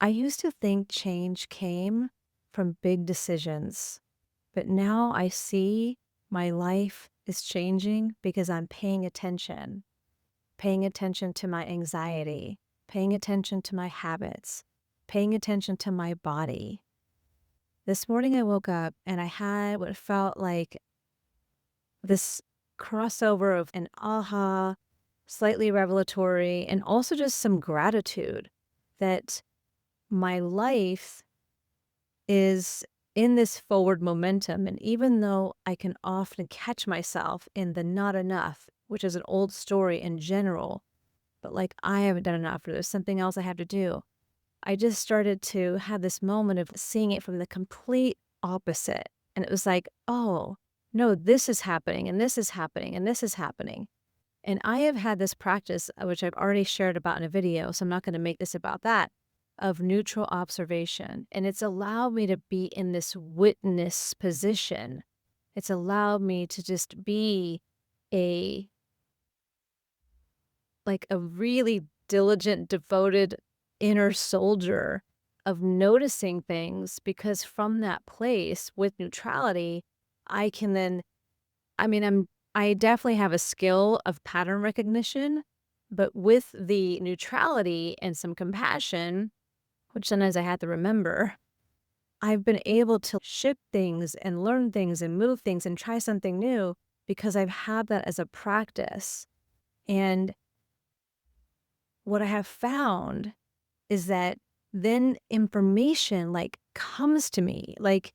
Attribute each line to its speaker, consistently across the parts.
Speaker 1: I used to think change came from big decisions, but now I see my life is changing because I'm paying attention to my anxiety, paying attention to my habits, paying attention to my body. This morning I woke up and I had what felt like this crossover of an aha, slightly revelatory, and also just some gratitude that my life is in this forward momentum. And even though I can often catch myself in the not enough, which is an old story in general, but like I haven't done enough or there's something else I have to do, I just started to have this moment of seeing it from the complete opposite. And it was like, oh, no, this is happening and this is happening and this is happening. And I have had this practice, which I've already shared about in a video, so I'm not going to make this about that, of neutral observation. And it's allowed me to be in this witness position. It's allowed me to just be a, like a really diligent, devoted inner soldier of noticing things, because from that place with neutrality, I can then, I definitely have a skill of pattern recognition, but with the neutrality and some compassion, which sometimes I have to remember, I've been able to shift things and learn things and move things and try something new because I've had that as a practice. And what I have found is that then information like comes to me. Like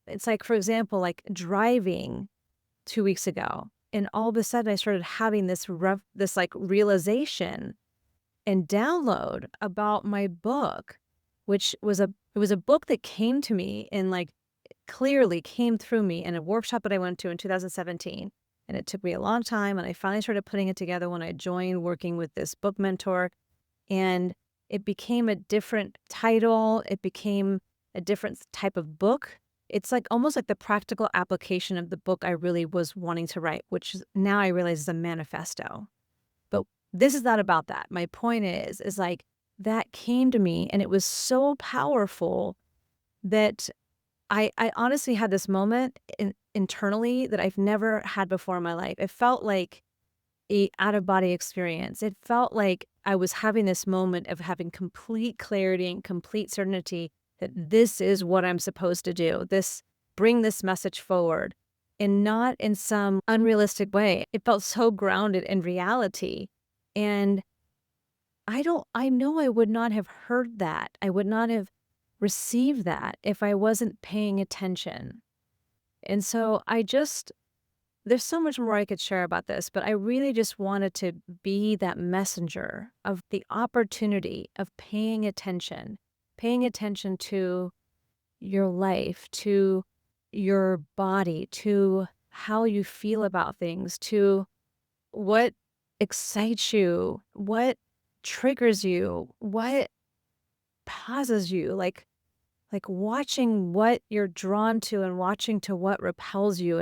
Speaker 1: it's like, for example, like driving 2 weeks ago. And all of a sudden I started having this like realization and download about my book, which was it was a book that came to me and like clearly came through me in a workshop that I went to in 2017. And it took me a long time. And I finally started putting it together when I joined working with this book mentor. And it became a different title. It became a different type of book. It's like almost like the practical application of the book I really was wanting to write, which now I realize is a manifesto. But this is not about that. My point is like that came to me and it was so powerful that I honestly had this moment internally that I've never had before in my life. It felt like a out-of-body experience. It felt like I was having this moment of having complete clarity and complete certainty that this is what I'm supposed to do. Bring this message forward, and not in some unrealistic way. It felt so grounded in reality. And I know I would not have heard that. I would not have received that if I wasn't paying attention. And so there's so much more I could share about this, but I really just wanted to be that messenger of the opportunity of paying attention to your life, to your body, to how you feel about things, to what excites you, what triggers you, what pauses you, like watching what you're drawn to and watching to what repels you,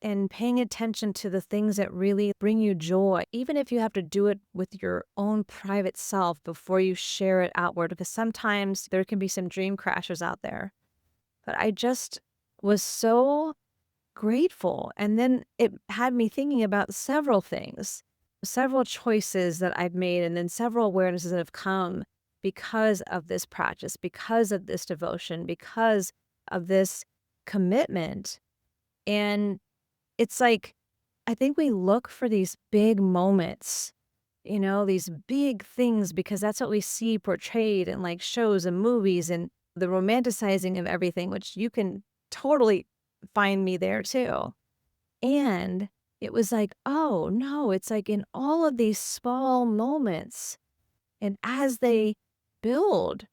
Speaker 1: and paying attention to the things that really bring you joy, even if you have to do it with your own private self before you share it outward, because sometimes there can be some dream crashers out there. But I just was so grateful. And then it had me thinking about several things, several choices that I've made, and then several awarenesses that have come because of this practice, because of this devotion, because of this commitment. And it's like, I think we look for these big moments, these big things, because that's what we see portrayed in like shows and movies and the romanticizing of everything, which you can totally find me there too. And it was like, oh no, it's like in all of these small moments, and as they build,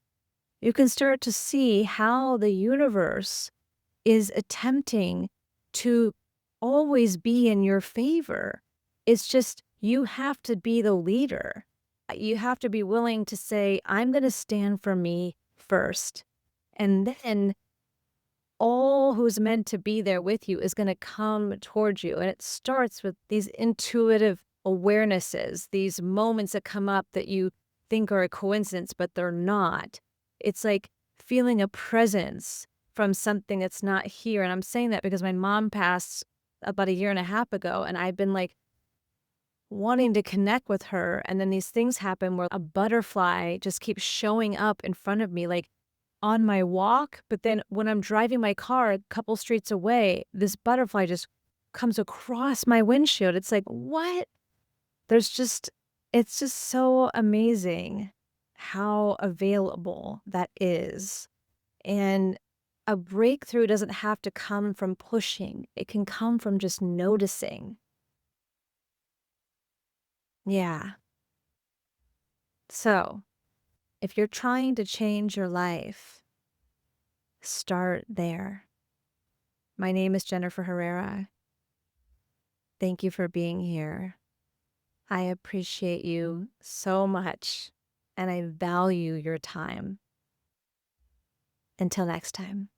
Speaker 1: you can start to see how the universe is attempting to always be in your favor. It's just you have to be the leader. You have to be willing to say, I'm going to stand for me first. And then all who's meant to be there with you is going to come towards you. And it starts with these intuitive awarenesses, these moments that come up that you think are a coincidence, but they're not. It's like feeling a presence from something that's not here, and I'm saying that because my mom passed about a year and a half ago, and I've been, like, wanting to connect with her, and then these things happen where a butterfly just keeps showing up in front of me, like, on my walk, but then when I'm driving my car a couple streets away, this butterfly just comes across my windshield. It's like, "What?" There's just it's just so amazing how available that is, and a breakthrough doesn't have to come from pushing, it can come from just noticing. Yeah. So, if you're trying to change your life, start there. My name is Jennifer Herrera. Thank you for being here. I appreciate you so much, and I value your time. Until next time.